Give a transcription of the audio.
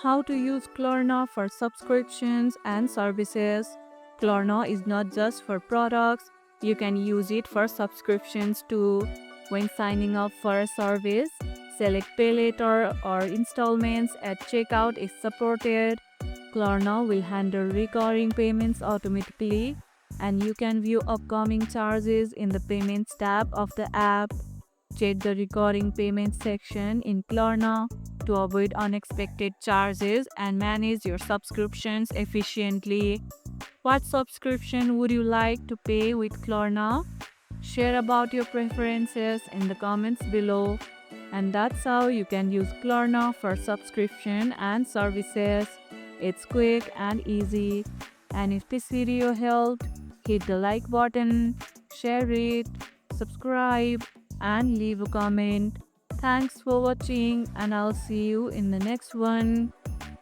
How to use Klarna for subscriptions and services. Klarna is not just for products, you can use it for subscriptions too. When signing up for a service, select pay later or installments at checkout is supported. Klarna will handle recurring payments automatically, and you can view upcoming charges in the Payments tab of the app. Check the recurring payments section in Klarna to avoid unexpected charges and manage your subscriptions efficiently. What subscription would you like to pay with Klarna? Share about your preferences in the comments below. And that's how you can use Klarna for subscription and services. It's quick and easy. And if this video helped, hit the like button, share it, subscribe, and leave a comment. Thanks for watching, and I'll see you in the next one.